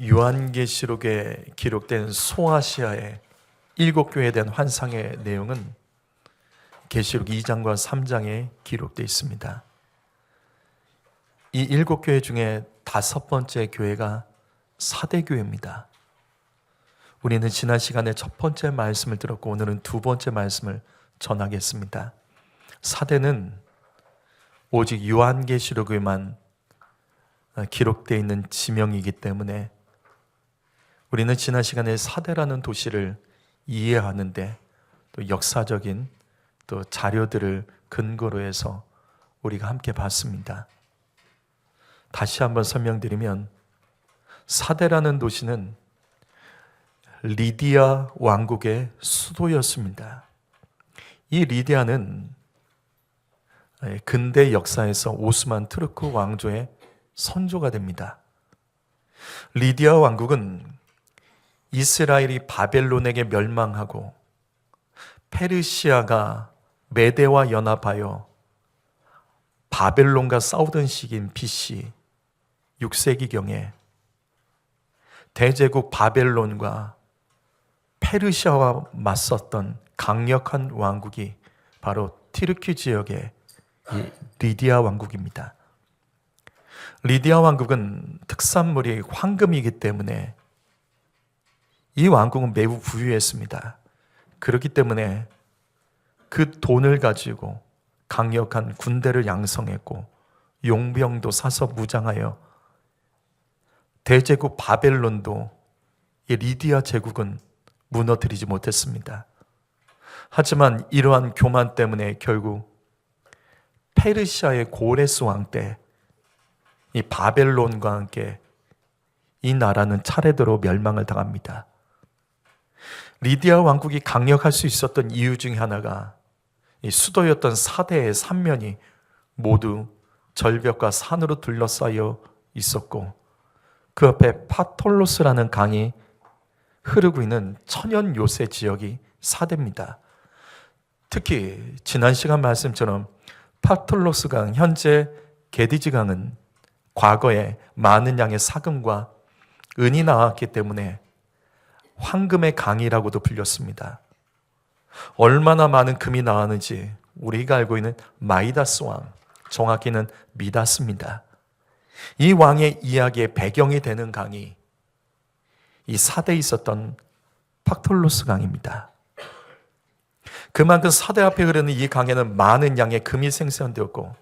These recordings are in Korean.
요한계시록에 기록된 소아시아의 7교회에 대한 환상의 내용은 계시록 2장과 3장에 기록되어 있습니다. 이 7교회 중에 5번째 교회가 사대교회입니다. 우리는 지난 시간에 첫 번째 말씀을 들었고 오늘은 두 번째 말씀을 전하겠습니다. 사대는 오직 요한계시록에만 기록되어 있는 지명이기 때문에 우리는 지난 시간에 사대라는 도시를 이해하는데 또 역사적인 또 자료들을 근거로 해서 우리가 함께 봤습니다. 다시 한번 설명드리면 사대라는 도시는 리디아 왕국의 수도였습니다. 이 리디아는 근대 역사에서 오스만 투르크 왕조의 선조가 됩니다. 리디아 왕국은 이스라엘이 바벨론에게 멸망하고 페르시아가 메대와 연합하여 바벨론과 싸우던 시기인 BC 6세기경에 대제국 바벨론과 페르시아와 맞섰던 강력한 왕국이 바로 티르키 지역의 이 리디아 왕국입니다. 리디아 왕국은 특산물이 황금이기 때문에 이 왕국은 매우 부유했습니다. 그렇기 때문에 그 돈을 가지고 강력한 군대를 양성했고 용병도 사서 무장하여 대제국 바벨론도 이 리디아 제국은 무너뜨리지 못했습니다. 하지만 이러한 교만 때문에 결국 페르시아의 고레스 왕 때 이 바벨론과 함께 이 나라는 차례대로 멸망을 당합니다. 리디아 왕국이 강력할 수 있었던 이유 중에 하나가 이 수도였던 사대의 삼면이 모두 절벽과 산으로 둘러싸여 있었고 그 옆에 파톨로스라는 강이 흐르고 있는 천연 요새 지역이 사대입니다. 특히 지난 시간 말씀처럼 파톨로스 강, 현재 게디지 강은 과거에 많은 양의 사금과 은이 나왔기 때문에 황금의 강이라고도 불렸습니다. 얼마나 많은 금이 나왔는지 우리가 알고 있는 마이다스 왕, 정확히는 미다스입니다. 이 왕의 이야기의 배경이 되는 강이 이 사대에 있었던 팍톨로스 강입니다. 그만큼 사대 앞에 흐르는 이 강에는 많은 양의 금이 생산되었고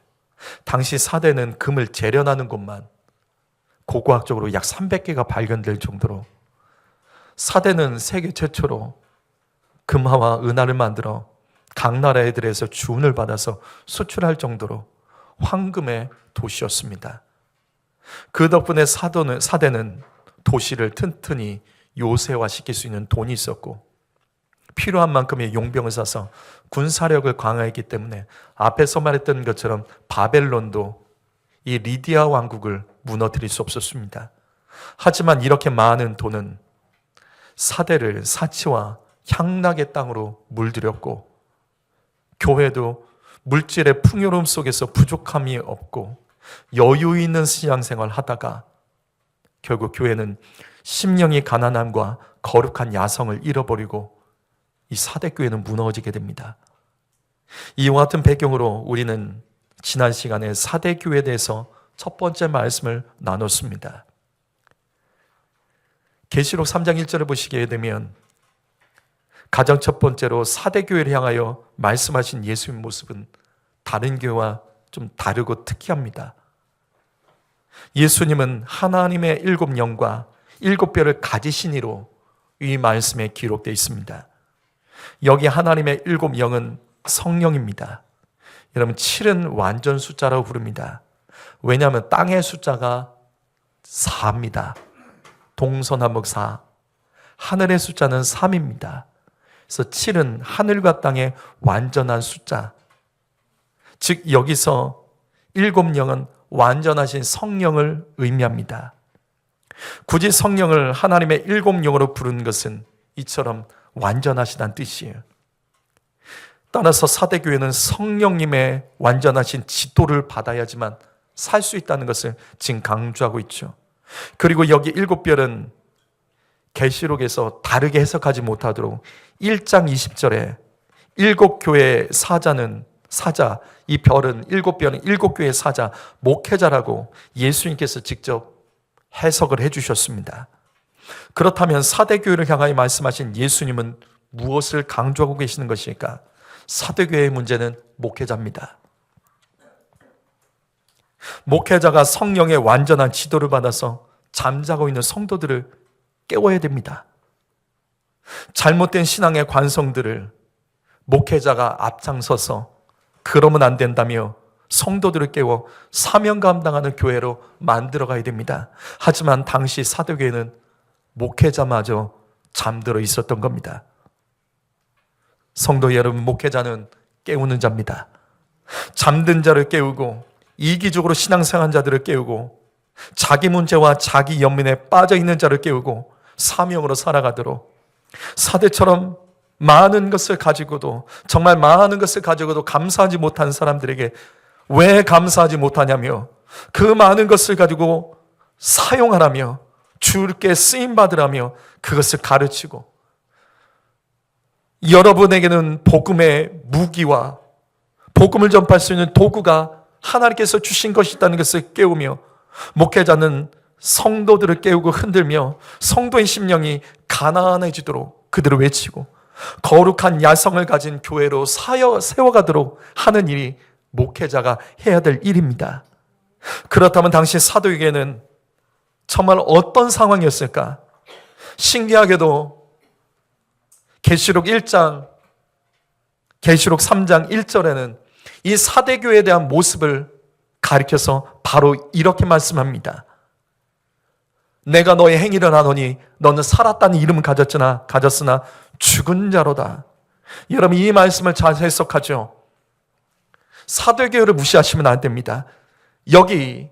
당시 사대는 금을 재련하는 곳만 고고학적으로 약 300개가 발견될 정도로 사대는 세계 최초로 금화와 은화를 만들어 각 나라들에서 주문을 받아서 수출할 정도로 황금의 도시였습니다. 그 덕분에 사대는 도시를 튼튼히 요새화시킬 수 있는 돈이 있었고 필요한 만큼의 용병을 사서 군사력을 강화했기 때문에 앞에서 말했던 것처럼 바벨론도 이 리디아 왕국을 무너뜨릴 수 없었습니다. 하지만 이렇게 많은 돈은 사대를 사치와 향락의 땅으로 물들였고 교회도 물질의 풍요로움 속에서 부족함이 없고 여유 있는 신앙생활을 하다가 결국 교회는 심령이 가난함과 거룩한 야성을 잃어버리고 이 사대교회는 무너지게 됩니다. 이와 같은 배경으로 우리는 지난 시간에 사대교회에 대해서 첫 번째 말씀을 나눴습니다. 계시록 3장 1절을 보시게 되면 가장 첫 번째로 사대교회를 향하여 말씀하신 예수의 모습은 다른 교회와 좀 다르고 특이합니다. 예수님은 하나님의 7영과 7뼈를 가지신 이로 이 말씀에 기록되어 있습니다. 여기 하나님의 7영은 성령입니다. 여러분 7은 완전 숫자라고 부릅니다. 왜냐하면 땅의 숫자가 4입니다. 동서남북 4. 하늘의 숫자는 3입니다. 그래서 7은 하늘과 땅의 완전한 숫자. 즉 여기서 7영은 완전하신 성령을 의미합니다. 굳이 성령을 하나님의 7영으로 부르는 것은 이처럼 완전하시다는 뜻이에요. 따라서 사대교회는 성령님의 완전하신 지도를 받아야지만 살 수 있다는 것을 지금 강조하고 있죠. 그리고 여기 7별은 계시록에서 다르게 해석하지 못하도록 1장 20절에 7교회의 사자, 이 별은 7별은 7교회의 사자, 목회자라고 예수님께서 직접 해석을 해주셨습니다. 그렇다면 사대교회를 향하여 말씀하신 예수님은 무엇을 강조하고 계시는 것일까? 사대교회의 문제는 목회자입니다. 목회자가 성령의 완전한 지도를 받아서 잠자고 있는 성도들을 깨워야 됩니다. 잘못된 신앙의 관성들을 목회자가 앞장서서 그러면 안 된다며 성도들을 깨워 사명 감당하는 교회로 만들어가야 됩니다. 하지만 당시 사도교회는 목회자마저 잠들어 있었던 겁니다. 성도 여러분, 목회자는 깨우는 자입니다. 잠든 자를 깨우고 이기적으로 신앙생활한 자들을 깨우고 자기 문제와 자기 연민에 빠져있는 자를 깨우고 사명으로 살아가도록, 사대처럼 많은 것을 가지고도, 정말 많은 것을 가지고도 감사하지 못한 사람들에게 왜 감사하지 못하냐며 그 많은 것을 가지고 사용하라며 주께 쓰임받으라며 그것을 가르치고, 여러분에게는 복음의 무기와 복음을 전파할 수 있는 도구가 하나님께서 주신 것이 있다는 것을 깨우며, 목회자는 성도들을 깨우고 흔들며 성도의 심령이 가난해지도록 그들을 외치고 거룩한 야성을 가진 교회로 세워가도록 하는 일이 목회자가 해야 될 일입니다. 그렇다면 당시 사도에게는 정말 어떤 상황이었을까? 신기하게도 계시록 3장 1절에는 이 사대교회에 대한 모습을 가리켜서 바로 이렇게 말씀합니다. 내가 너의 행위를 아노니 너는 살았다는 이름은 가졌으나 죽은 자로다. 여러분, 이 말씀을 잘 해석하죠. 사도교회를 무시하시면 안 됩니다. 여기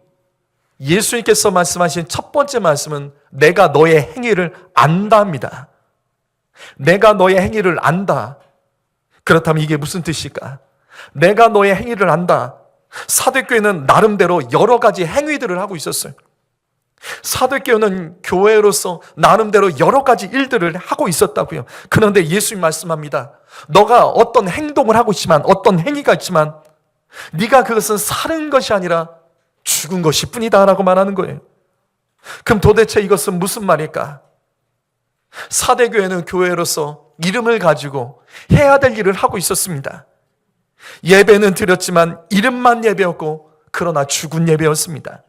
예수님께서 말씀하신 첫 번째 말씀은 내가 너의 행위를 안다입니다. 내가 너의 행위를 안다. 그렇다면 이게 무슨 뜻일까? 내가 너의 행위를 안다. 사도교회는 나름대로 여러 가지 행위들을 하고 있었어요. 사도교회는 교회로서 나름대로 여러 가지 일들을 하고 있었다고요. 그런데 예수님 말씀합니다. 너가 어떤 행동을 하고 있지만, 어떤 행위가 있지만 네가 그것은 사는 것이 아니라 죽은 것이 뿐이다 라고 말하는 거예요. 그럼 도대체 이것은 무슨 말일까? 사대교회는 교회로서 이름을 가지고 해야 될 일을 하고 있었습니다. 예배는 드렸지만 이름만 예배였고, 그러나 죽은 예배였습니다.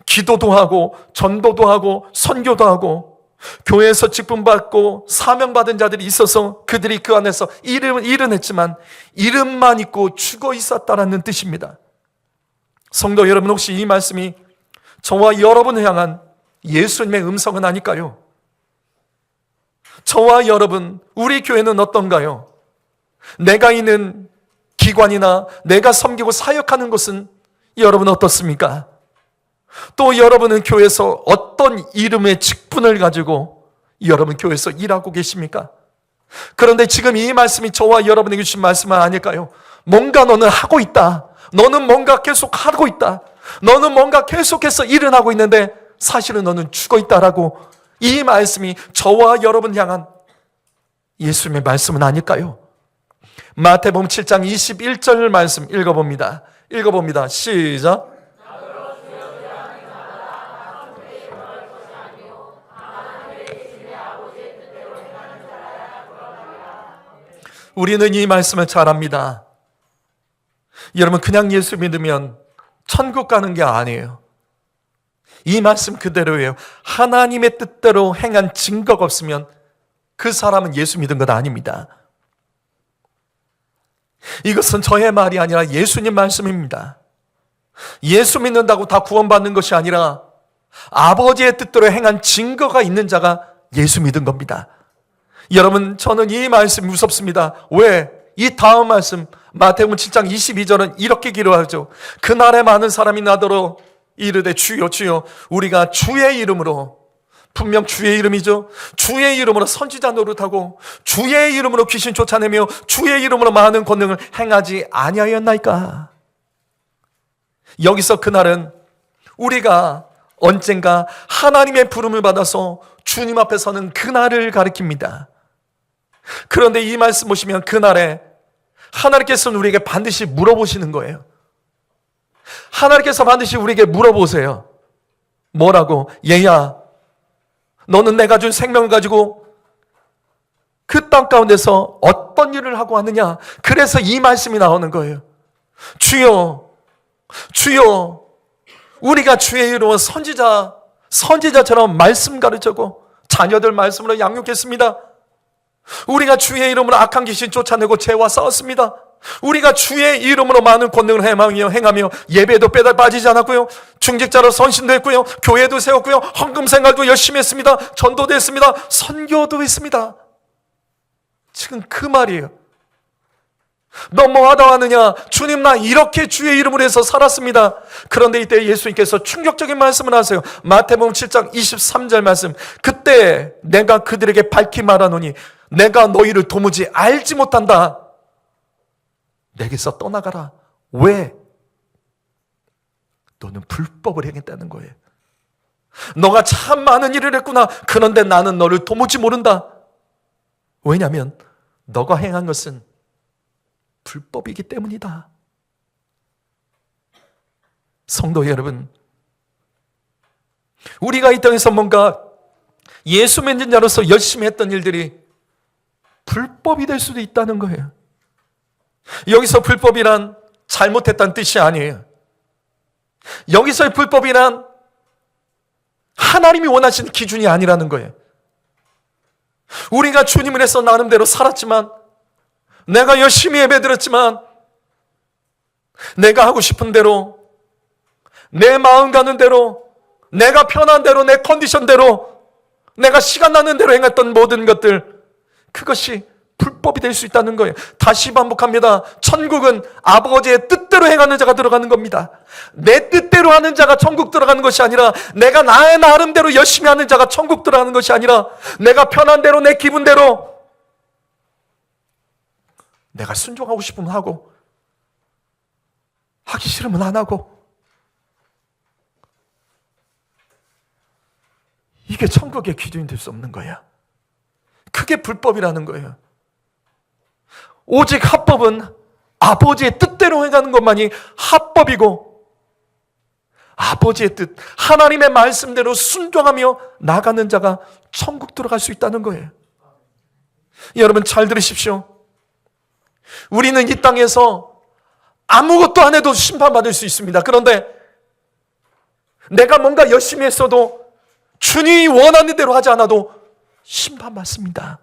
기도도 하고 전도도 하고 선교도 하고 교회에서 직분받고 사명받은 자들이 있어서 그들이 그 안에서 일은 했지만 이름만 있고 죽어 있었다라는 뜻입니다. 성도 여러분, 혹시 이 말씀이 저와 여러분을 향한 예수님의 음성은 아닐까요? 저와 여러분, 우리 교회는 어떤가요? 내가 있는 기관이나 내가 섬기고 사역하는 곳은 여러분 어떻습니까? 또 여러분은 교회에서 어떤 이름의 직분을 가지고 여러분 교회에서 일하고 계십니까? 그런데 지금 이 말씀이 저와 여러분에게 주신 말씀은 아닐까요? 뭔가 너는 하고 있다. 너는 뭔가 계속 하고 있다. 너는 뭔가 계속해서 일은 하고 있는데 사실은 너는 죽어 있다라고, 이 말씀이 저와 여러분 향한 예수님의 말씀은 아닐까요? 마태복음 7장 21절 말씀 읽어봅니다. 시작. 우리는 이 말씀을 잘 압니다. 여러분, 그냥 예수 믿으면 천국 가는 게 아니에요. 이 말씀 그대로예요. 하나님의 뜻대로 행한 증거가 없으면 그 사람은 예수 믿은 것 아닙니다. 이것은 저의 말이 아니라 예수님 말씀입니다. 예수 믿는다고 다 구원받는 것이 아니라 아버지의 뜻대로 행한 증거가 있는 자가 예수 믿은 겁니다. 여러분, 저는 이 말씀이 무섭습니다. 왜? 이 다음 말씀 마태복음 7장 22절은 이렇게 기록하죠. 그날에 많은 사람이 나더러 이르되 주여 주여 우리가 주의 이름으로, 분명 주의 이름이죠, 주의 이름으로 선지자 노릇하고 주의 이름으로 귀신 쫓아내며 주의 이름으로 많은 권능을 행하지 아니하였나이까. 여기서 그날은 우리가 언젠가 하나님의 부름을 받아서 주님 앞에 서는 그날을 가리킵니다. 그런데 이 말씀 보시면 그날에 하나님께서는 우리에게 반드시 물어보시는 거예요. 하나님께서 반드시 우리에게 물어보세요. 뭐라고? 얘야, 너는 내가 준 생명을 가지고 그 땅 가운데서 어떤 일을 하고 왔느냐? 그래서 이 말씀이 나오는 거예요. 주여, 주여, 우리가 주의 이름으로 선지자처럼 말씀 가르치고 자녀들 말씀으로 양육했습니다. 우리가 주의 이름으로 악한 귀신 쫓아내고 죄와 싸웠습니다. 우리가 주의 이름으로 많은 권능을 행하며 예배도 빠지지 않았고요, 중직자로 선신도 했고요, 교회도 세웠고요, 헌금 생활도 열심히 했습니다. 전도도 했습니다. 선교도 했습니다. 지금 그 말이에요. 너 뭐 하다 왔느냐? 주님, 나 이렇게 주의 이름으로 해서 살았습니다. 그런데 이때 예수님께서 충격적인 말씀을 하세요. 마태복음 7장 23절 말씀. 그때 내가 그들에게 밝히 말하노니 내가 너희를 도무지 알지 못한다. 내게서 떠나가라. 왜? 너는 불법을 행했다는 거예요. 너가 참 많은 일을 했구나. 그런데 나는 너를 도무지 모른다. 왜냐하면 너가 행한 것은 불법이기 때문이다. 성도 여러분, 우리가 이 땅에서 뭔가 예수 믿는 자로서 열심히 했던 일들이 불법이 될 수도 있다는 거예요. 여기서 불법이란 잘못했다는 뜻이 아니에요. 여기서의 불법이란 하나님이 원하시는 기준이 아니라는 거예요. 우리가 주님을 해서 나름대로 살았지만, 내가 열심히 예배드렸지만, 내가 하고 싶은 대로, 내 마음 가는 대로, 내가 편한 대로, 내 컨디션대로, 내가 시간 나는 대로 행했던 모든 것들, 그것이 불법이 될 수 있다는 거예요. 다시 반복합니다. 천국은 아버지의 뜻대로 행하는 자가 들어가는 겁니다. 내 뜻대로 하는 자가 천국 들어가는 것이 아니라, 내가 나의 나름대로 열심히 하는 자가 천국 들어가는 것이 아니라, 내가 편한 대로, 내 기분대로, 내가 순종하고 싶으면 하고, 하기 싫으면 안 하고, 이게 천국의 기준이 될 수 없는 거야. 그게 불법이라는 거예요. 오직 합법은 아버지의 뜻대로 행하는 것만이 합법이고, 아버지의 뜻, 하나님의 말씀대로 순종하며 나가는 자가 천국 들어갈 수 있다는 거예요. 여러분 잘 들으십시오. 우리는 이 땅에서 아무것도 안 해도 심판받을 수 있습니다. 그런데 내가 뭔가 열심히 했어도 주님이 원하는 대로 하지 않아도 심판받습니다.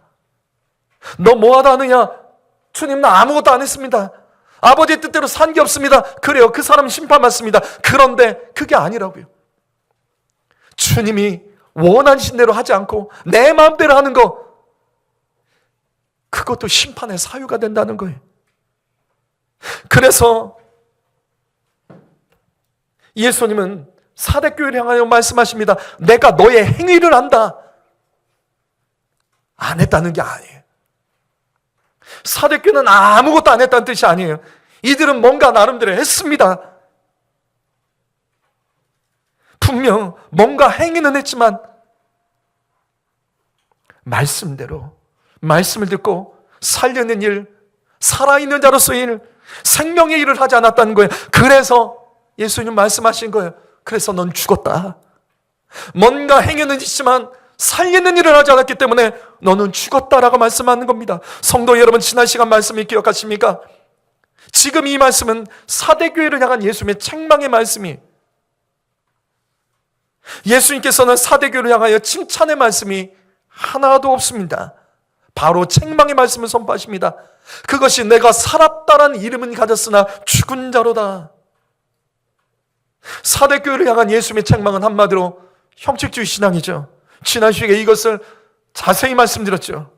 너 뭐 하다 하느냐? 주님, 나 아무것도 안 했습니다. 아버지의 뜻대로 산 게 없습니다. 그래요, 그 사람은 심판받습니다. 그런데 그게 아니라고요. 주님이 원하신 대로 하지 않고 내 마음대로 하는 거, 그것도 심판의 사유가 된다는 거예요. 그래서 예수님은 사대교회를 향하여 말씀하십니다. 내가 너의 행위를 안다. 안 했다는 게 아니에요. 사대교회는 아무것도 안 했다는 뜻이 아니에요. 이들은 뭔가 나름대로 했습니다. 분명 뭔가 행위는 했지만 말씀대로, 말씀을 듣고 살려낸 일, 살아있는 자로서의 일, 생명의 일을 하지 않았다는 거예요. 그래서 예수님 말씀하신 거예요. 그래서 넌 죽었다. 뭔가 행위는 있지만 살리는 일을 하지 않았기 때문에 너는 죽었다라고 말씀하는 겁니다. 성도 여러분, 지난 시간 말씀을 기억하십니까? 지금 이 말씀은 사대교회를 향한 예수님의 책망의 말씀이에요. 예수님께서는 사대교회를 향하여 칭찬의 말씀이 하나도 없습니다. 바로 책망의 말씀을 선포하십니다. 그것이 내가 살았다라는 이름은 가졌으나 죽은 자로다. 사대교회를 향한 예수님의 책망은 한마디로 형식주의 신앙이죠. 지난 시간에 이것을 자세히 말씀드렸죠.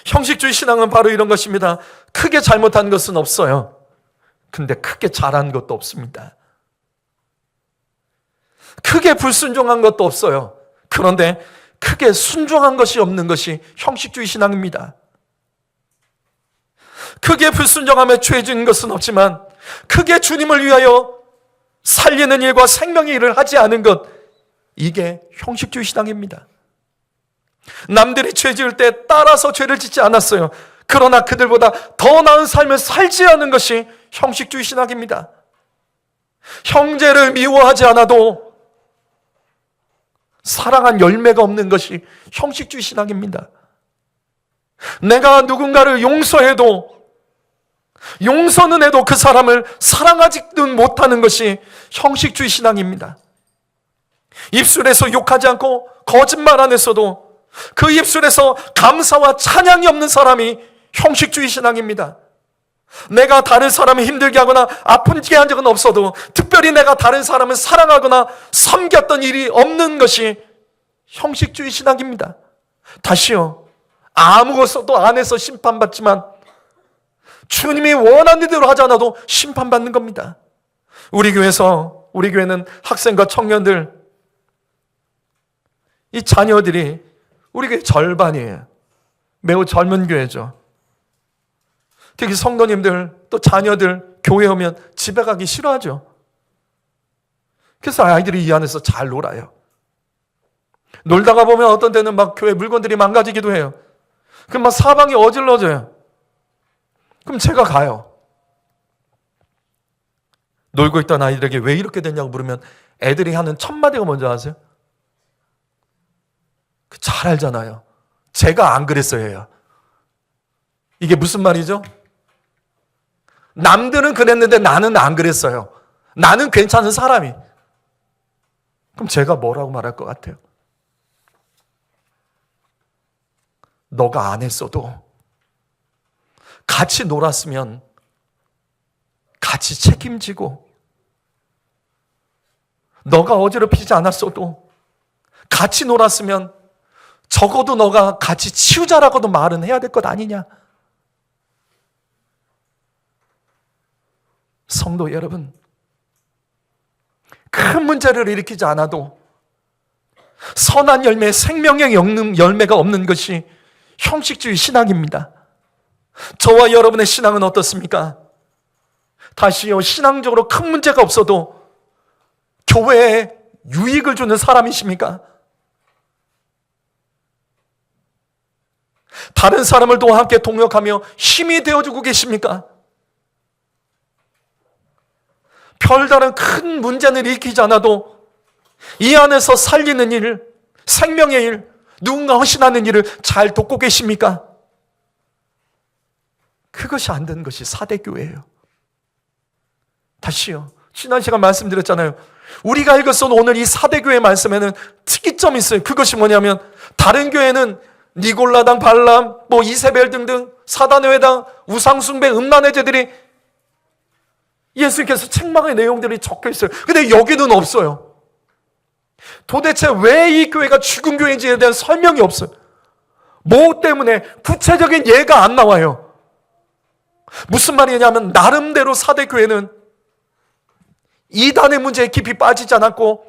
형식주의 신앙은 바로 이런 것입니다. 크게 잘못한 것은 없어요. 근데 크게 잘한 것도 없습니다. 크게 불순종한 것도 없어요. 그런데 크게 순종한 것이 없는 것이 형식주의 신앙입니다. 크게 불순종하며 죄 지은 것은 없지만 크게 주님을 위하여 살리는 일과 생명의 일을 하지 않은 것, 이게 형식주의 신앙입니다. 남들이 죄 지을 때 따라서 죄를 짓지 않았어요. 그러나 그들보다 더 나은 삶을 살지 않은 것이 형식주의 신앙입니다. 형제를 미워하지 않아도 사랑한 열매가 없는 것이 형식주의 신앙입니다. 내가 누군가를 용서해도, 용서는 해도 그 사람을 사랑하지는 못하는 것이 형식주의 신앙입니다. 입술에서 욕하지 않고 거짓말 안 했어도 그 입술에서 감사와 찬양이 없는 사람이 형식주의 신앙입니다. 내가 다른 사람을 힘들게 하거나 아프게 한 적은 없어도 특별히 내가 다른 사람을 사랑하거나 섬겼던 일이 없는 것이 형식주의 신앙입니다. 다시요, 아무것도 안 해서 심판받지만 주님이 원하는 대로 하지 않아도 심판받는 겁니다. 우리 교회는 학생과 청년들, 이 자녀들이 우리 교회 절반이에요. 매우 젊은 교회죠. 특히 성도님들, 또 자녀들 교회 오면 집에 가기 싫어하죠. 그래서 아이들이 이 안에서 잘 놀아요. 놀다가 보면 어떤 때는 막 교회 물건들이 망가지기도 해요. 그럼 막 사방이 어질러져요. 그럼 제가 가요. 놀고 있던 아이들에게 왜 이렇게 됐냐고 물으면 애들이 하는 첫 마디가 뭔지 아세요? 잘 알잖아요. 제가 안 그랬어요 해요. 이게 무슨 말이죠? 남들은 그랬는데 나는 안 그랬어요. 나는 괜찮은 사람이. 그럼 제가 뭐라고 말할 것 같아요? 너가 안 했어도 같이 놀았으면 같이 책임지고, 너가 어지럽히지 않았어도 같이 놀았으면 적어도 너가 같이 치우자라고도 말은 해야 될 것 아니냐. 성도 여러분, 큰 문제를 일으키지 않아도 선한 열매, 생명의 열매가 없는 것이 형식주의 신앙입니다. 저와 여러분의 신앙은 어떻습니까? 다시요, 신앙적으로 큰 문제가 없어도 교회에 유익을 주는 사람이십니까? 다른 사람을 또 함께 동역하며 힘이 되어주고 계십니까? 별다른 큰 문제는 일으키지 않아도 이 안에서 살리는 일, 생명의 일, 누군가 헌신하는 일을 잘 돕고 계십니까? 그것이 안 되는 것이 사대교회예요. 다시요, 지난 시간 말씀드렸잖아요. 우리가 읽었던 오늘 이 사대교회 말씀에는 특이점이 있어요. 그것이 뭐냐면, 다른 교회는 니골라당, 발람, 이세벨 등등 사단의 회당, 우상숭배, 음란의죄들이 예수님께서 책망의 내용들이 적혀 있어요. 근데 여기는 없어요. 도대체 왜 이 교회가 죽은 교회인지에 대한 설명이 없어요. 뭐 때문에 구체적인 예가 안 나와요. 무슨 말이냐면, 나름대로 사대교회는 이단의 문제에 깊이 빠지지 않았고,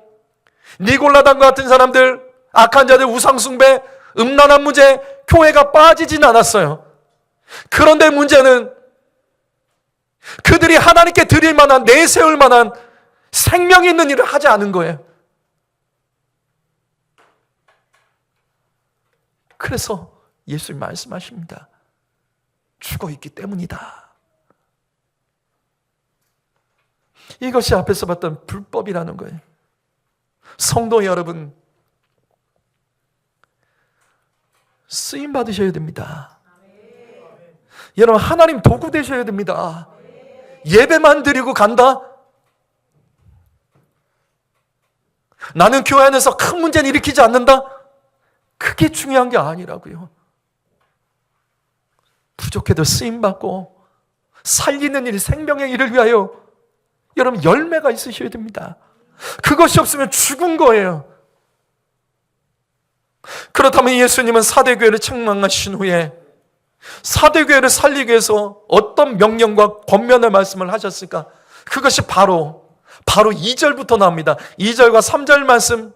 니골라당과 같은 사람들, 악한 자들, 우상숭배, 음란한 문제에 교회가 빠지진 않았어요. 그런데 문제는 그들이 하나님께 드릴 만한, 내세울 만한 생명 있는 일을 하지 않은 거예요. 그래서 예수님 말씀하십니다. 죽어있기 때문이다. 이것이 앞에서 봤던 불법이라는 거예요. 성도 여러분, 쓰임 받으셔야 됩니다. 여러분, 하나님 도구 되셔야 됩니다. 예배만 드리고 간다? 나는 교회 안에서 큰 문제는 일으키지 않는다? 그게 중요한 게 아니라고요. 부족해도 쓰임받고 살리는 일, 생명의 일을 위하여 여러분 열매가 있으셔야 됩니다. 그것이 없으면 죽은 거예요. 그렇다면 예수님은 사대교회를 책망하신 후에 사대교회를 살리기 위해서 어떤 명령과 권면의 말씀을 하셨을까? 그것이 바로 2절부터 나옵니다. 2절과 3절 말씀,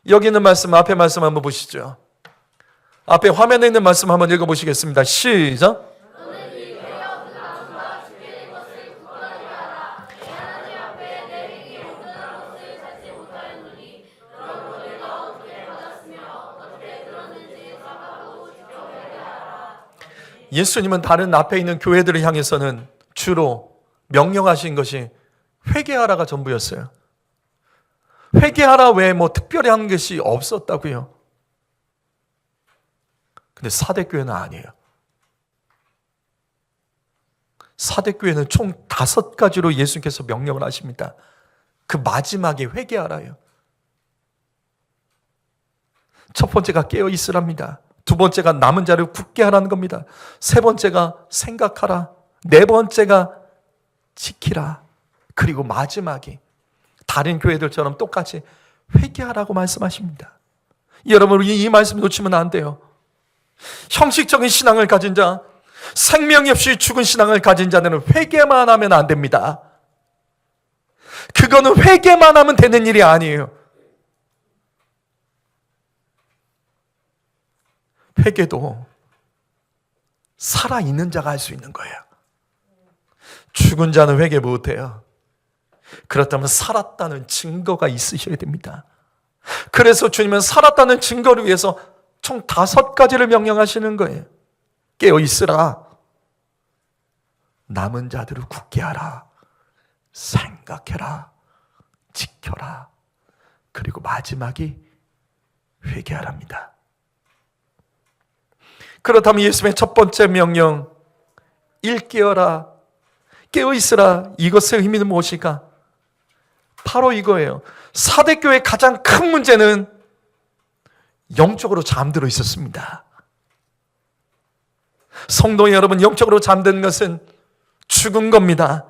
여기 있는 말씀, 앞에 말씀 한번 보시죠. 앞에 화면에 있는 말씀 한번 읽어보시겠습니다. 시작. 예수님은 다른 앞에 있는 교회들을 향해서는 주로 명령하신 것이 회개하라가 전부였어요. 회개하라 외에 뭐 특별히 하는 것이 없었다고요. 근데 사대교회는 아니에요. 사대교회는 총 5가지로 예수님께서 명령을 하십니다. 그 마지막에 회개하라요. 첫 번째가 깨어 있으랍니다. 두 번째가 남은 자를 굳게 하라는 겁니다. 세 번째가 생각하라. 네 번째가 지키라. 그리고 마지막이 다른 교회들처럼 똑같이 회개하라고 말씀하십니다. 여러분, 이 말씀 놓치면 안 돼요. 형식적인 신앙을 가진 자, 생명이 없이 죽은 신앙을 가진 자들은 회개만 하면 안 됩니다. 그거는 회개만 하면 되는 일이 아니에요. 회개도 살아있는 자가 할 수 있는 거예요. 죽은 자는 회개 못해요. 그렇다면 살았다는 증거가 있으셔야 됩니다. 그래서 주님은 살았다는 증거를 위해서 총 5가지를 명령하시는 거예요. 깨어 있으라. 남은 자들을 굳게 하라. 생각해라. 지켜라. 그리고 마지막이 회개하랍니다. 그렇다면 예수님의 첫 번째 명령, 일깨어라, 깨어 있으라, 이것의 의미는 무엇일까? 바로 이거예요. 사대교회의 가장 큰 문제는 영적으로 잠들어 있었습니다. 성도 여러분, 영적으로 잠든 것은 죽은 겁니다.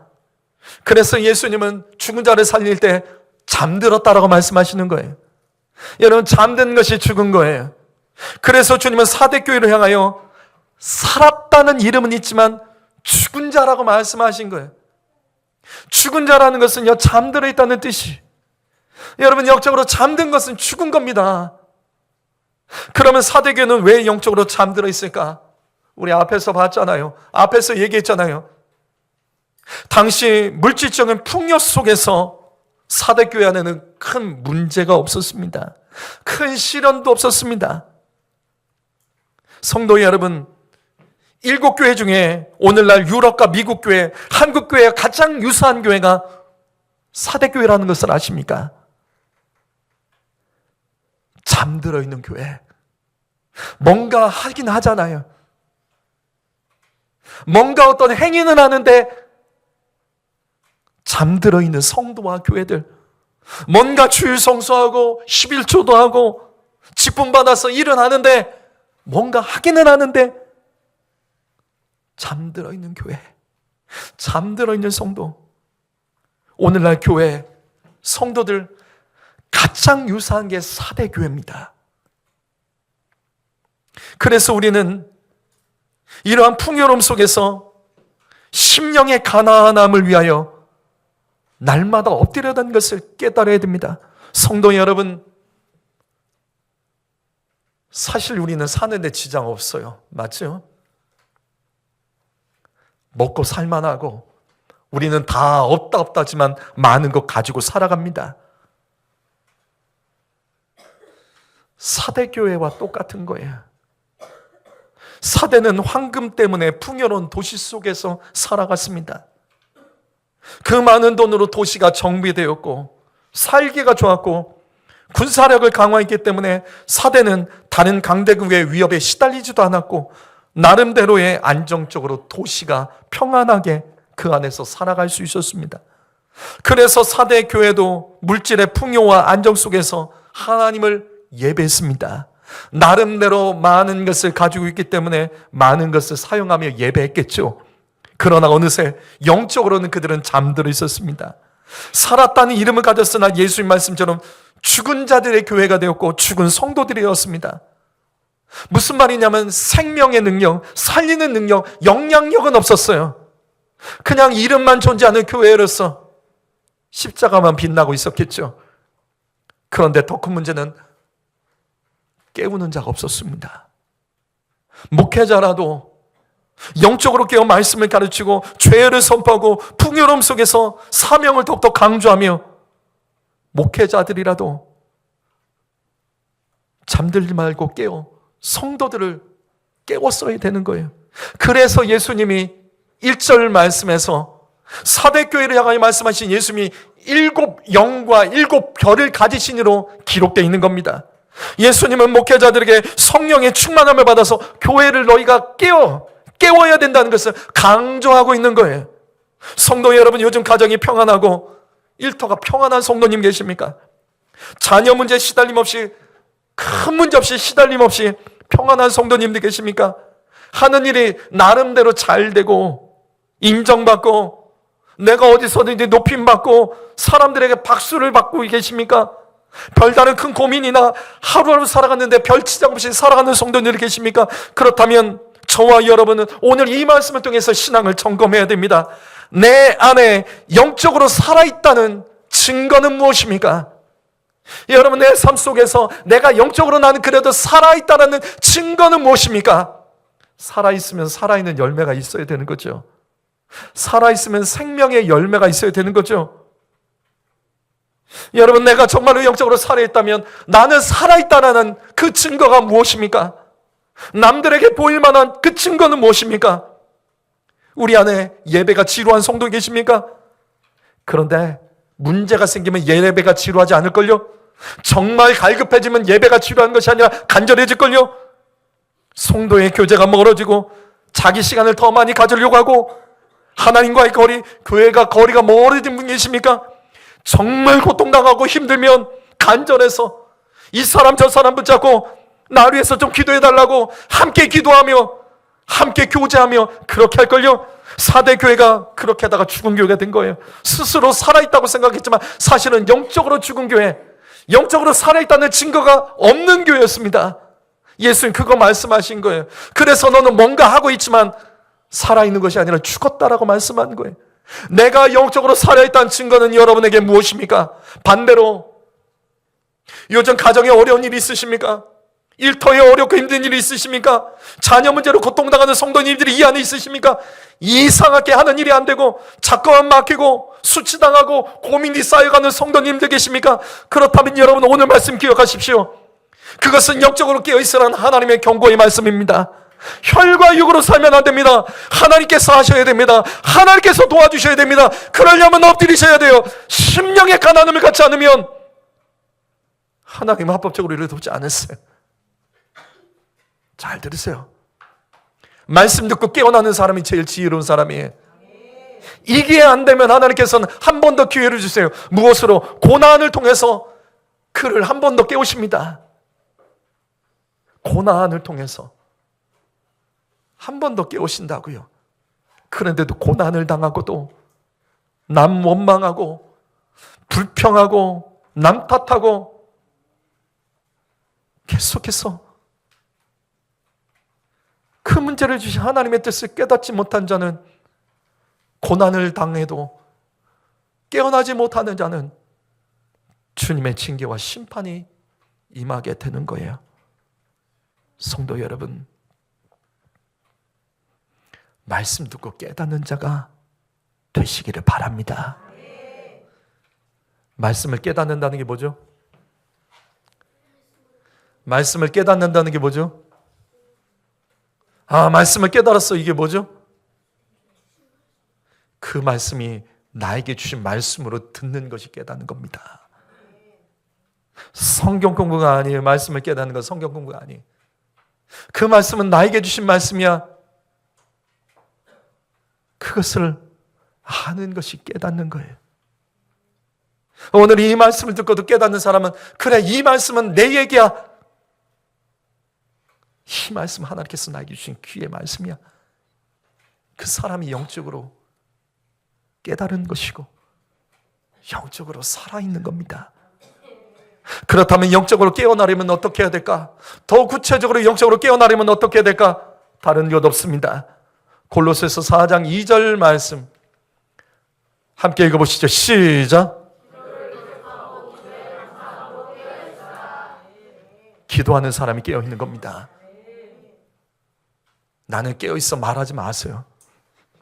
그래서 예수님은 죽은 자를 살릴 때 잠들었다라고 말씀하시는 거예요. 여러분, 잠든 것이 죽은 거예요. 그래서 주님은 사대교회를 향하여 살았다는 이름은 있지만 죽은 자라고 말씀하신 거예요. 죽은 자라는 것은요, 잠들어 있다는 뜻이. 여러분, 영적으로 잠든 것은 죽은 겁니다. 그러면 사대교회는 왜 영적으로 잠들어 있을까? 우리 앞에서 봤잖아요. 앞에서 얘기했잖아요. 당시 물질적인 풍요 속에서 사대교회 안에는 큰 문제가 없었습니다. 큰 시련도 없었습니다. 성도 여러분, 7교회 중에 오늘날 유럽과 미국 교회, 한국 교회와 가장 유사한 교회가 사대교회라는 것을 아십니까? 잠들어 있는 교회. 뭔가 하긴 하잖아요. 뭔가 어떤 행위는 하는데 잠들어 있는 성도와 교회들. 뭔가 주일 성수하고 11조도 하고 직분 받아서 일은 하는데 뭔가 하기는 하는데 잠들어 있는 교회, 잠들어 있는 성도. 오늘날 교회 성도들 가장 유사한 게 사대교회입니다. 그래서 우리는 이러한 풍요로움 속에서 심령의 가난함을 위하여 날마다 엎드려다는 것을 깨달아야 됩니다. 성도 여러분, 사실 우리는 사는데 지장 없어요. 맞죠? 먹고 살만하고 우리는 다 없다지만 많은 것 가지고 살아갑니다. 사대교회와 똑같은 거예요. 사대는 황금 때문에 풍요로운 도시 속에서 살아갔습니다. 그 많은 돈으로 도시가 정비되었고 살기가 좋았고 군사력을 강화했기 때문에 사대는 다른 강대국의 위협에 시달리지도 않았고 나름대로의 안정적으로 도시가 평안하게 그 안에서 살아갈 수 있었습니다. 그래서 사대 교회도 물질의 풍요와 안정 속에서 하나님을 예배했습니다. 나름대로 많은 것을 가지고 있기 때문에 많은 것을 사용하며 예배했겠죠. 그러나 어느새 영적으로는 그들은 잠들어 있었습니다. 살았다는 이름을 가졌으나 예수님 말씀처럼 죽은 자들의 교회가 되었고 죽은 성도들이었습니다. 무슨 말이냐면 생명의 능력, 살리는 능력, 영향력은 없었어요. 그냥 이름만 존재하는 교회로서 십자가만 빛나고 있었겠죠. 그런데 더 큰 문제는 깨우는 자가 없었습니다. 목회자라도 영적으로 깨어 말씀을 가르치고 죄를 선포하고 풍요로움 속에서 사명을 더욱더 강조하며 목회자들이라도 잠들지 말고 깨어 성도들을 깨웠어야 되는 거예요. 그래서 예수님이 1절 말씀에서 사대교회를 향하여 말씀하신 예수님이 7영과 7별을 가지신이로 기록되어 있는 겁니다. 예수님은 목회자들에게 성령의 충만함을 받아서 교회를 너희가 깨워야 된다는 것을 강조하고 있는 거예요. 성도 여러분, 요즘 가정이 평안하고 일터가 평안한 성도님 계십니까? 자녀 문제 시달림 없이, 큰 문제 없이 시달림 없이 평안한 성도님들 계십니까? 하는 일이 나름대로 잘 되고 인정받고 내가 어디서든지 높임받고 사람들에게 박수를 받고 계십니까? 별다른 큰 고민이나 하루하루 살아갔는데 별치장 없이 살아가는 성도님들 계십니까? 그렇다면 저와 여러분은 오늘 이 말씀을 통해서 신앙을 점검해야 됩니다. 내 안에 영적으로 살아있다는 증거는 무엇입니까? 여러분, 내 삶 속에서 내가 영적으로 나는 그래도 살아있다는 증거는 무엇입니까? 살아있으면 살아있는 열매가 있어야 되는 거죠. 살아있으면 생명의 열매가 있어야 되는 거죠. 여러분, 내가 정말로 영적으로 살아있다면 나는 살아있다는 그 증거가 무엇입니까? 남들에게 보일 만한 그 증거는 무엇입니까? 우리 안에 예배가 지루한 성도 계십니까? 그런데 문제가 생기면 예배가 지루하지 않을걸요? 정말 갈급해지면 예배가 지루한 것이 아니라 간절해질걸요? 성도의 교제가 멀어지고 자기 시간을 더 많이 가지려고 하고 하나님과의 거리, 교회가 거리가 멀어진 분 계십니까? 정말 고통당하고 힘들면 간절해서 이 사람 저 사람 붙잡고 나를 위해서 좀 기도해달라고 함께 기도하며 함께 교제하며 그렇게 할걸요? 사대교회가 그렇게 하다가 죽은 교회가 된 거예요. 스스로 살아있다고 생각했지만 사실은 영적으로 죽은 교회, 영적으로 살아있다는 증거가 없는 교회였습니다. 예수님 그거 말씀하신 거예요. 그래서 너는 뭔가 하고 있지만 살아있는 것이 아니라 죽었다라고 말씀한 거예요. 내가 영적으로 살아있다는 증거는 여러분에게 무엇입니까? 반대로 요즘 가정에 어려운 일이 있으십니까? 일터에 어렵고 힘든 일이 있으십니까? 자녀 문제로 고통당하는 성도님들이 이 안에 있으십니까? 이상하게 하는 일이 안 되고 자꾸만 막히고 수치당하고 고민이 쌓여가는 성도님들 계십니까? 그렇다면 여러분 오늘 말씀 기억하십시오. 그것은 영적으로 깨어있으라는 하나님의 경고의 말씀입니다. 혈과 육으로 살면 안 됩니다. 하나님께서 하셔야 됩니다. 하나님께서 도와주셔야 됩니다. 그러려면 엎드리셔야 돼요. 심령의 가난함을 갖지 않으면 하나님은 합법적으로 이를 돕지 않았어요. 잘 들으세요. 말씀 듣고 깨어나는 사람이 제일 지혜로운 사람이에요. 이게 안 되면 하나님께서는 한 번 더 기회를 주세요. 무엇으로? 고난을 통해서 그를 한 번 더 깨우십니다. 고난을 통해서 한 번 더 깨우신다고요. 그런데도 고난을 당하고도 남 원망하고 불평하고 남 탓하고 계속해서 그 문제를 주신 하나님의 뜻을 깨닫지 못한 자는, 고난을 당해도 깨어나지 못하는 자는 주님의 징계와 심판이 임하게 되는 거예요. 성도 여러분, 말씀 듣고 깨닫는 자가 되시기를 바랍니다. 말씀을 깨닫는다는 게 뭐죠? 말씀을 깨닫는다는 게 뭐죠? 말씀을 깨달았어. 이게 뭐죠? 그 말씀이 나에게 주신 말씀으로 듣는 것이 깨닫는 겁니다. 성경 공부가 아니에요. 말씀을 깨닫는 건 성경 공부가 아니에요. 그 말씀은 나에게 주신 말씀이야. 그것을 아는 것이 깨닫는 거예요. 오늘 이 말씀을 듣고도 깨닫는 사람은, 그래, 이 말씀은 내 얘기야. 이 말씀 하나님께서 나에게 주신 귀의 말씀이야. 그 사람이 영적으로 깨달은 것이고 영적으로 살아있는 겁니다. 그렇다면 영적으로 깨어나려면 어떻게 해야 될까? 더 구체적으로 영적으로 깨어나려면 어떻게 해야 될까? 다른 것 없습니다. 골로새서 4장 2절 말씀 함께 읽어보시죠. 시작. 기도하는 사람이 깨어있는 겁니다. 나는 깨어있어 말하지 마세요.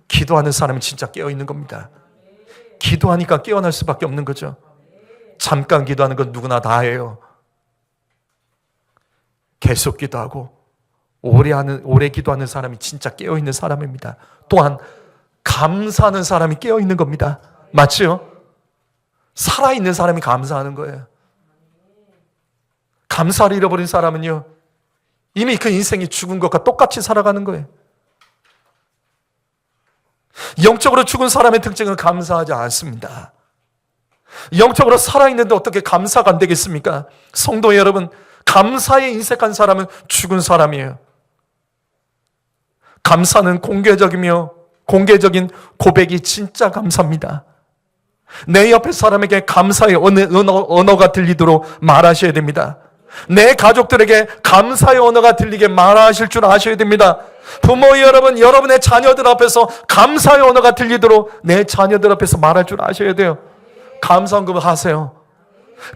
기도하는 사람은 진짜 깨어있는 겁니다. 기도하니까 깨어날 수밖에 없는 거죠. 잠깐 기도하는 건 누구나 다 해요. 계속 기도하고 오래 기도하는 사람이 진짜 깨어있는 사람입니다. 또한 감사하는 사람이 깨어있는 겁니다. 맞죠? 살아있는 사람이 감사하는 거예요. 감사를 잃어버린 사람은요, 이미 그 인생이 죽은 것과 똑같이 살아가는 거예요. 영적으로 죽은 사람의 특징은 감사하지 않습니다. 영적으로 살아있는데 어떻게 감사가 안 되겠습니까? 성도 여러분, 감사에 인색한 사람은 죽은 사람이에요. 감사는 공개적인 고백이 진짜 감사입니다. 내 옆에 사람에게 감사의 언어가 들리도록 말하셔야 됩니다. 내 가족들에게 감사의 언어가 들리게 말하실 줄 아셔야 됩니다. 부모 여러분, 여러분의 자녀들 앞에서 감사의 언어가 들리도록 내 자녀들 앞에서 말할 줄 아셔야 돼요. 감사헌금 하세요.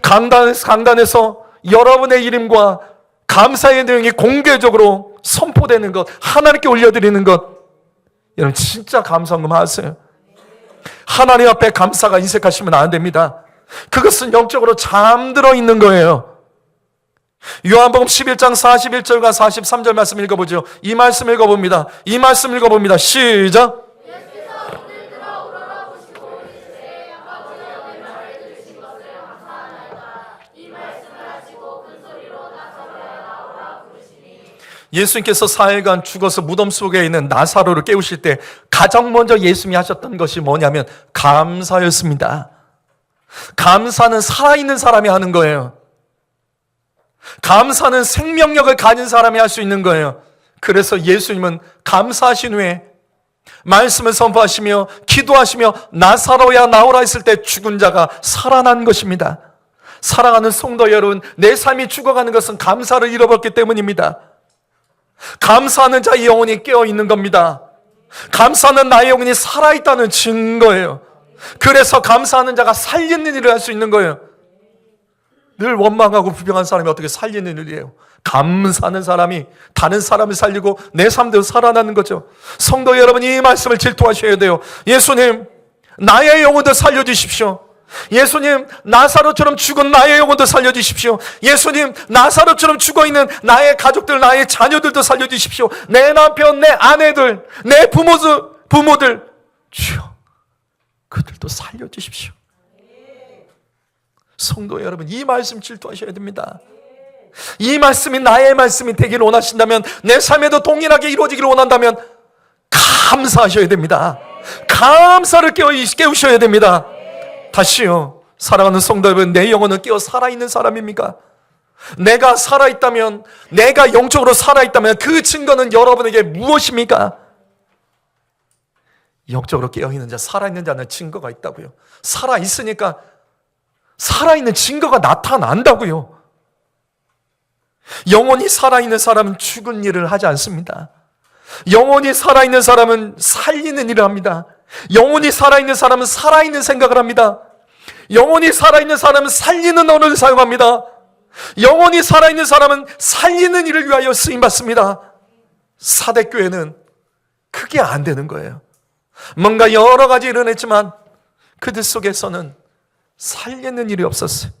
강단에서 여러분의 이름과 감사의 내용이 공개적으로 선포되는 것, 하나님께 올려드리는 것, 여러분 진짜 감사헌금 하세요. 하나님 앞에 감사가 인색하시면 안 됩니다. 그것은 영적으로 잠들어 있는 거예요. 요한복음 11장 41절과 43절 말씀 읽어보죠. 이 말씀 읽어봅니다. 시작. 예수님께서 4일간 죽어서 무덤 속에 있는 나사로를 깨우실 때 가장 먼저 예수님이 하셨던 것이 뭐냐면 감사였습니다. 감사는 살아있는 사람이 하는 거예요. 감사는 생명력을 가진 사람이 할 수 있는 거예요. 그래서 예수님은 감사하신 후에 말씀을 선포하시며 기도하시며 나사로야 나오라 했을 때 죽은 자가 살아난 것입니다. 사랑하는 성도 여러분, 내 삶이 죽어가는 것은 감사를 잃어버렸기 때문입니다. 감사하는 자의 영혼이 깨어있는 겁니다. 감사하는 나의 영혼이 살아있다는 증거예요. 그래서 감사하는 자가 살리는 일을 할 수 있는 거예요. 늘 원망하고 불평한 사람이 어떻게 살리는 일이에요? 감사하는 사람이 다른 사람을 살리고 내 삶도 살아나는 거죠. 성도 여러분, 이 말씀을 질투하셔야 돼요. 예수님, 나의 영혼도 살려주십시오. 예수님, 나사로처럼 죽은 나의 영혼도 살려주십시오. 예수님, 나사로처럼 죽어있는 나의 가족들, 나의 자녀들도 살려주십시오. 내 남편, 내 아내들, 내 부모들, 주여, 그들도 살려주십시오. 성도 여러분, 이 말씀 질투하셔야 됩니다. 이 말씀이 나의 말씀이 되기를 원하신다면, 내 삶에도 동일하게 이루어지기를 원한다면 감사하셔야 됩니다. 감사를 깨우셔야 됩니다. 다시요, 사랑하는 성도 여러분, 내 영혼은 깨어 살아있는 사람입니까? 내가 살아있다면, 내가 영적으로 살아있다면 그 증거는 여러분에게 무엇입니까? 영적으로 깨어있는 자, 살아있는 자는 증거가 있다고요. 살아있으니까 살아있는 증거가 나타난다고요. 영원히 살아있는 사람은 죽은 일을 하지 않습니다. 영원히 살아있는 사람은 살리는 일을 합니다. 영원히 살아있는 사람은 살아있는 생각을 합니다. 영원히 살아있는 사람은 살리는 언어를 사용합니다. 영원히 살아있는 사람은 살리는 일을 위하여 쓰임받습니다. 사대교회는 그게 안 되는 거예요. 뭔가 여러 가지 일어났지만 그들 속에서는 살리는 일이 없었어요.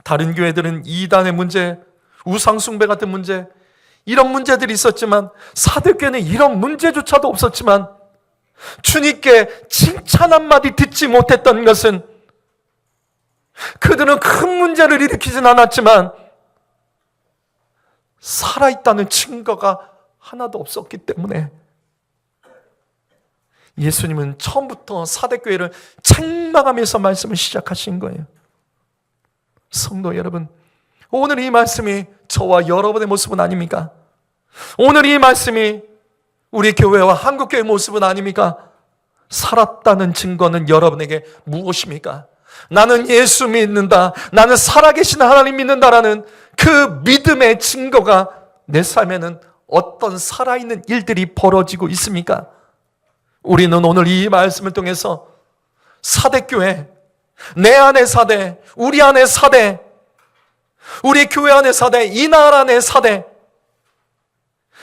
다른 교회들은 이단의 문제, 우상숭배 같은 문제, 이런 문제들이 있었지만 사대교회는 이런 문제조차도 없었지만 주님께 칭찬 한마디 듣지 못했던 것은, 그들은 큰 문제를 일으키진 않았지만 살아있다는 증거가 하나도 없었기 때문에 예수님은 처음부터 사대교회를 책망하면서 말씀을 시작하신 거예요. 성도 여러분, 오늘 이 말씀이 저와 여러분의 모습은 아닙니까? 오늘 이 말씀이 우리 교회와 한국교회의 모습은 아닙니까? 살았다는 증거는 여러분에게 무엇입니까? 나는 예수 믿는다, 나는 살아계신 하나님 믿는다라는 그 믿음의 증거가 내 삶에는 어떤 살아있는 일들이 벌어지고 있습니까? 우리는 오늘 이 말씀을 통해서 사대교회, 내 안의 사대, 우리 안의 사대, 우리 교회 안의 사대, 이 나라 안의 사대,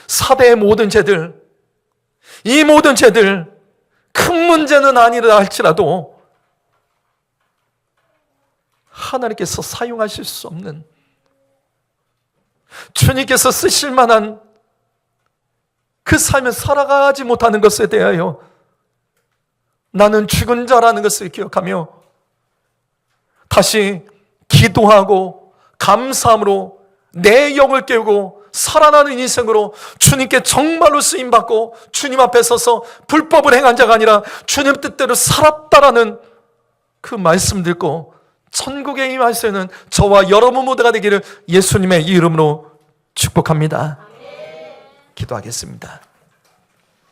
사대의 모든 죄들, 이 모든 죄들, 큰 문제는 아니라 할지라도 하나님께서 사용하실 수 없는 주님께서 쓰실 만한 그 삶을 살아가지 못하는 것에 대하여 나는 죽은 자라는 것을 기억하며 다시 기도하고 감사함으로 내 영을 깨우고 살아나는 인생으로 주님께 정말로 쓰임받고 주님 앞에 서서 불법을 행한 자가 아니라 주님 뜻대로 살았다라는 그 말씀 듣고 천국에 임할 수 있는 저와 여러분 모두가 되기를 예수님의 이름으로 축복합니다. 기도하겠습니다.